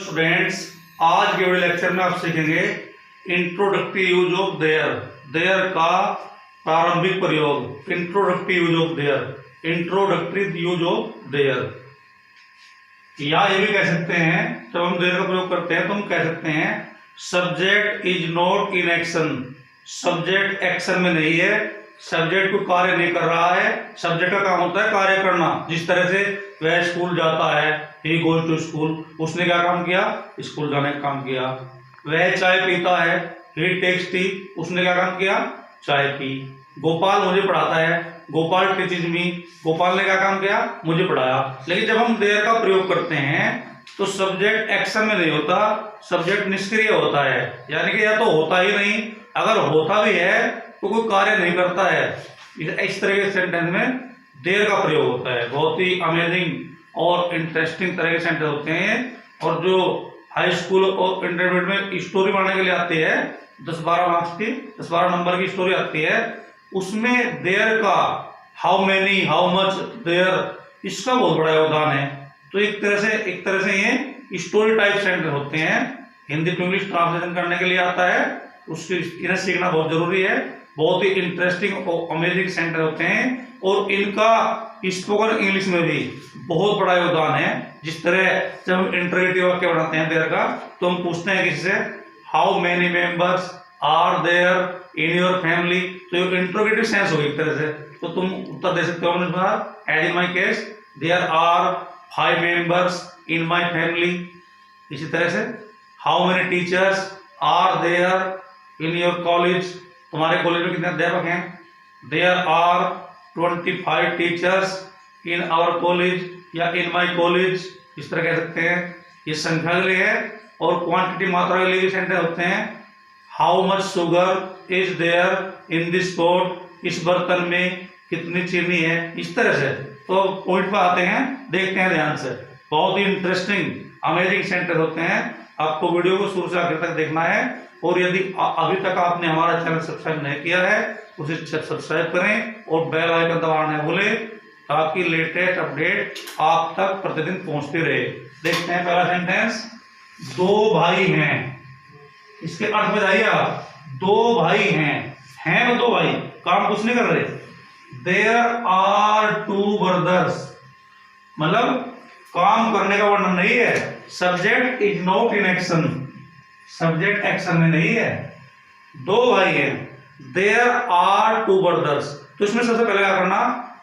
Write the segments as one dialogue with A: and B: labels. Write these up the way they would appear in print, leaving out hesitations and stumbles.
A: Students, आज के video lecture में आप सीखेंगे introductory use of there. There का प्रारंभिक प्रयोग, introductory use of there, introductory use of there. या ये भी कह सकते हैं, जब हम देयर का प्रयोग करते हैं तो हम कह सकते हैं subject is not in action. Subject action में नहीं है, सब्जेक्ट कोई कार्य नहीं कर रहा है। सब्जेक्ट का काम होता है कार्य करना। जिस तरह से वह स्कूल जाता है, ही गोज टू स्कूल, उसने क्या काम किया? स्कूल जाने का काम किया। वह चाय पीता है, ही टेक्स टी, उसने क्या काम किया? चाय पी। गोपाल मुझे पढ़ाता है, गोपाल टीचेज मी, गोपाल ने क्या काम किया? मुझे पढ़ाया। लेकिन जब हम देयर का प्रयोग करते हैं तो सब्जेक्ट एक्शन में नहीं होता, सब्जेक्ट निष्क्रिय होता है, यानी कि या तो होता ही नहीं, अगर होता भी है तो कोई कार्य नहीं करता है। इस तरह के सेंटेंस में देयर का प्रयोग होता है। बहुत ही अमेजिंग और इंटरेस्टिंग तरह के सेंटेंस होते हैं। और जो हाई स्कूल और इंटरमीडिएट में स्टोरी बनाने के लिए आती है, 10-12 मार्क्स की, 10-12 नंबर की स्टोरी आती है, उसमें देयर का how many, how much, there, इसका बहुत बड़ा योगदान है। तो एक तरह से ये स्टोरी टाइप सेंटेंस होते हैं। हिंदी टू इंग्लिश ट्रांसलेशन करने के लिए आता है, उसकी इन्हें सीखना बहुत जरूरी है। बहुत ही इंटरेस्टिंग और अमेजिंग सेंटेंस होते हैं और इनका स्पोकन इंग्लिश में भी बहुत बड़ा योगदान है। जिस तरह जब हम इंटरोगेटिव वाक्य बनाते हैं देयर का, तो हम पूछते हैं किसी से how many members are there in your family, तो ये इंटरोगेटिव सेंस होगी एक तरह से। तो तुम उत्तर दे सकते हो as in my case there are 5 members in my family. इसी तरह से how many teachers are there in your college, तुम्हारे कॉलेज में कितने अध्यापक हैं? There are 25 teachers in our college या इन माई कॉलेज, इस तरह कह सकते हैं। ये संख्या के लिए है। और क्वांटिटी, मात्रा के लिए भी सेंटेंस होते हैं। How much sugar is there in this pot, इस बर्तन में कितनी चीनी है, इस तरह से। तो पॉइंट पर आते हैं, देखते हैं ध्यान से। बहुत ही इंटरेस्टिंग अमेजिंग सेंटेंस होते हैं। आपको वीडियो को शुरू से आखिर तक देखना है। और यदि अभी तक आपने हमारा चैनल सब्सक्राइब नहीं किया है, उसे सब्सक्राइब करें और बेल आइकन दबाना न भूलें, ताकि लेटेस्ट अपडेट आप तक प्रतिदिन पहुंचती रहे। देखते हैं पहला सेंटेंस। दो भाई हैं, इसके अर्थ में जाइए आप। दो भाई हैं वो दो भाई, काम कुछ नहीं कर रहे। देयर आर 2 ब्रदर्स, मतलब काम करने का वर्णन नहीं है। Subject is not in action, subject action में नहीं है। दो भाई हैं, देयर आर 2 ब्रदर्स। तो इसमें सबसे पहले क्या करना?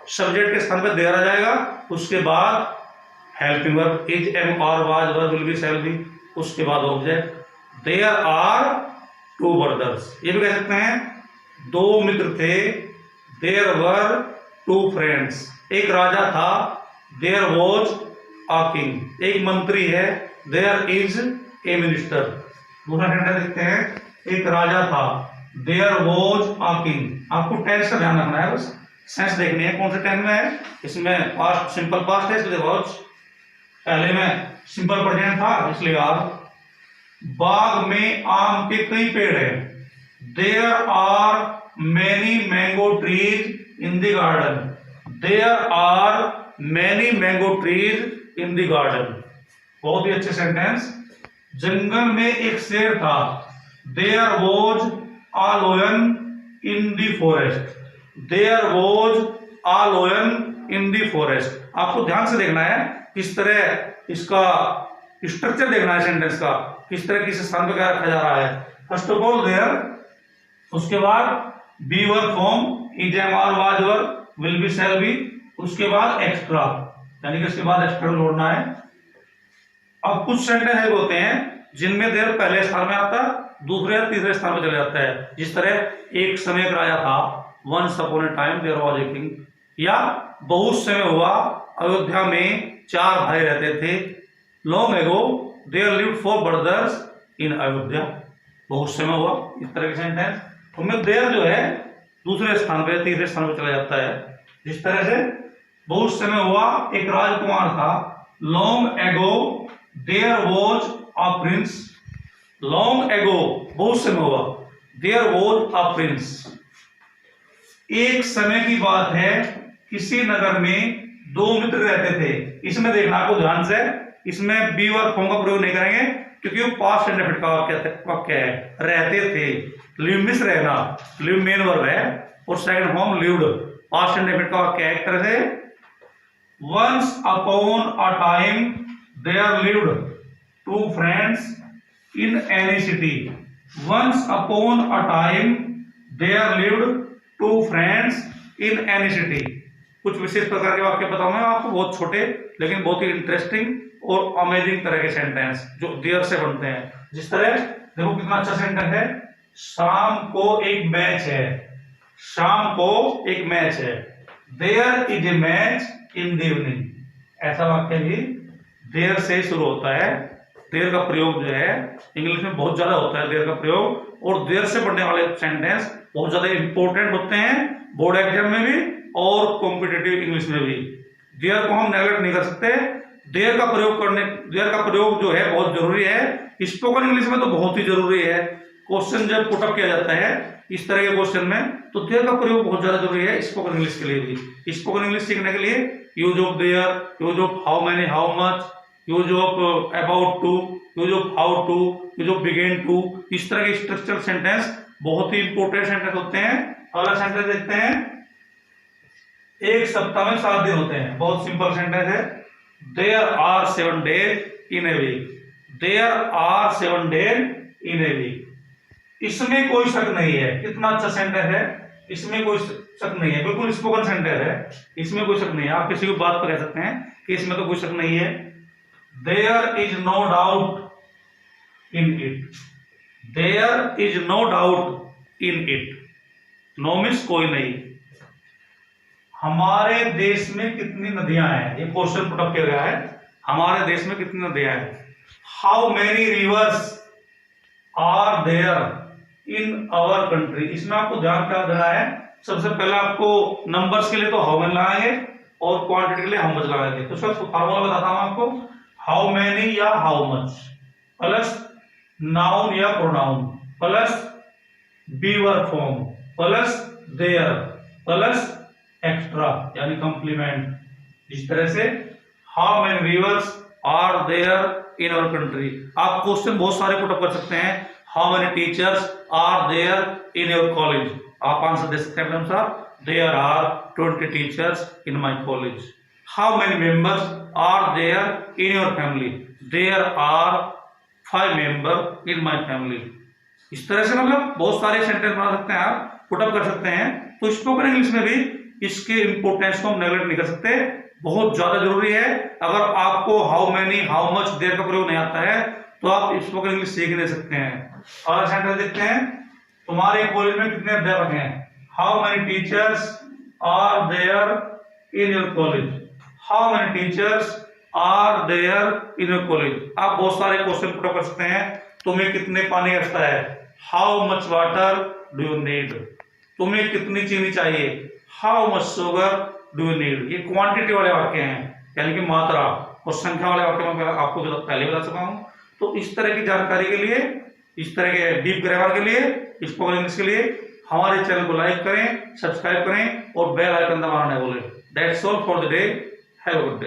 A: सब्जेक्ट के स्थान पर देयर आ जाएगा, उसके बाद helping verb is, am, are, was, were, will be, shall be, उसके बाद ऑब्जेक्ट। देयर आर 2 ब्रदर्स, ये भी कह सकते हैं 2 मित्र थे। देयर वर 2 फ्रेंड्स, एक राजा था। देयर वॉज अ किंग, एक मंत्री है। There is a minister. दूसरा सेंटेंस देखते हैं। एक राजा था, देयर वॉज अ किंग। आपको टेंस का ध्यान रखना है, बस सेंस देखनी है कौन से टेंस में है। इसमें पास्ट सिंपल पास्ट है, इसलिए वॉज। पहले में सिंपल प्रेजेंट था, इसलिए आर। बाग में आम के कई पेड़ हैं। There are many mango trees in the garden. There are many mango trees in the garden. बहुत ही अच्छे सेंटेंस। जंगल में एक शेर था। There was a lion in the forest. There was a lion in the forest. आपको ध्यान से देखना है, किस तरह इसका स्ट्रक्चर देखना है सेंटेंस का, किस तरह किस स्थान पर क्या रखा जा रहा है। फर्स्ट ऑफ ऑल देयर, उसके बाद be verb form is, am, are, was, were, will be, shall be, उसके बाद एक्स्ट्रा, यानी कि उसके बाद एक्स्ट्रा जोड़ना है। अब कुछ सेंटेंस होते हैं जिनमें देयर पहले स्थान में आता है, दूसरे या तीसरे स्थान पर चले जाता है। जिस तरह एक समय एक राजा था, once upon a time there was a king, या बहुत समय हुआ, अयोध्या में 4 भाई रहते थे। Long ago there lived 4 brothers in Ayodhya, बहुत समय हुआ। इस तरह के सेंटेंस उनमें देयर जो है दूसरे स्थान पे, तीसरे स्थान पर चला जाता है। जिस तरह से बहुत समय हुआ, एक राजकुमार था। Long ago there was a prince. Long ago, बहुत समय हुआ, देयर वॉज अ प्रिंस। एक समय की बात है, किसी नगर में 2 मित्र रहते थे। इसमें देखना आपको ध्यान से, इसमें बी वर्ब फॉर्म का प्रयोग नहीं करेंगे क्योंकि वो पास्ट इंडेफिनिट का वाक्य है। रहते थे, लिव मिस रहना, लिव मेन वर्ब है, और second form lived past indefinite का वाक्य है। एक तरह से once upon a time there lived two friends in any city. Once upon a time there lived two friends in any city. कुछ विशेष प्रकार के वाक्य बताऊंगा आपको, बहुत छोटे लेकिन बहुत ही इंटरेस्टिंग और अमेजिंग तरह के सेंटेंस जो देयर से बनते हैं। जिस तरह देखो कितना अच्छा सेंटेंस है, शाम को एक मैच है, शाम को एक मैच है, there is a match in the evening. ऐसा वाक्य भी देयर से शुरू होता है। देयर का प्रयोग जो है इंग्लिश में बहुत ज्यादा होता है, देयर का प्रयोग, और देयर से बनने वाले सेंटेंस बहुत ज्यादा इंपॉर्टेंट होते हैं बोर्ड एग्जाम में भी और कॉम्पिटिटिव इंग्लिश में भी। देयर को हम नेगलेक्ट नहीं कर सकते। देयर का प्रयोग जो है बहुत जरूरी है। स्पोकन इंग्लिश में तो बहुत ही जरूरी है। क्वेश्चन जब पुटअप किया जाता है इस तरह के क्वेश्चन में, तो देयर का प्रयोग बहुत ज्यादा जरूरी है स्पोकन इंग्लिश के लिए भी। स्पोकन इंग्लिश सीखने के लिए use of there, use of how many, how much, use of about to, use of how to, use of begin to, इस तरह के स्ट्रक्चरल सेंटेंस बहुत ही इंपॉर्टेंट सेंटेंस होते हैं। अगला सेंटेंस देखते हैं, एक सप्ताह में 7 दिन होते हैं। बहुत सिंपल सेंटेंस है, there are 7 days in a week. There are 7 days in a week. इसमें कोई शक नहीं है, कितना अच्छा सेंटेंस है, इसमें कोई शक नहीं है, बिल्कुल स्पोकन सेंटेंस है, इसमें कोई शक नहीं है। आप किसी भी बात पर कह सकते हैं कि इसमें तो कोई शक नहीं है। There is no doubt in it. There is no doubt in it. No means कोई नहीं। हमारे देश में कितनी नदियां हैं, ये क्वेश्चन पुटअप किया गया है, हमारे देश में कितनी नदियां हैं। How many rivers are there in our country. इसमें आपको ध्यान क्या देना है, सबसे पहले आपको नंबर्स के लिए तो हाउ मेनी लगाएंगे और क्वांटिटी के लिए हाउ मच लगाएंगे। तो सर फॉर्मूला बताता हूं आपको, हाउ मेनी या हाउ मच प्लस नाउन या pronoun plus be verb form plus there plus extra यानी कंप्लीमेंट। इस तरह से how many rivers are there in our country. आप क्वेश्चन बहुत सारे पुटअप कर सकते हैं। How many teachers are there in your college. आप आंसर दे सकते हैं अनुसार, there are 20 teachers in my college. How many members are there in your family. There are 5 member in my family. इस तरह से मतलब बहुत सारे सेंटेंस बना सकते हैं, आप पुटअप कर सकते हैं। तो स्पोकन इंग्लिश में भी इसके इंपोर्टेंस को हम नेगलेक्ट नहीं कर सकते, बहुत ज्यादा जरूरी है। अगर आपको how many, how much, there का प्रयोग नहीं आता है तो आप स्पोकन इंग्लिश सीख नहीं सकते हैं। और सेंटेंस देखते हैं, तुम्हारे कॉलेज में कितने अध्यापक हैं। How many teachers are there in your college. How many teachers are there in your college. आप बहुत सारे क्वेश्चन पुट कर सकते हैं। तुम्हें कितने पानी लगता है। How much water do you need. तुम्हें कितनी चीनी चाहिए। How much sugar do you need. ये क्वांटिटी वाले वाक्य हैं, यानी कि मात्रा और संख्या वाले वाक्य मैं आपको पहले बता चुका हूं। तो इस तरह की जानकारी के लिए, इस तरह के डीप ग्रामर के लिए, स्पोकन इंग्लिश के लिए हमारे चैनल को लाइक करें, सब्सक्राइब करें और बेल आइकन दबाना न भूलें। That's all for the day. Have a good day.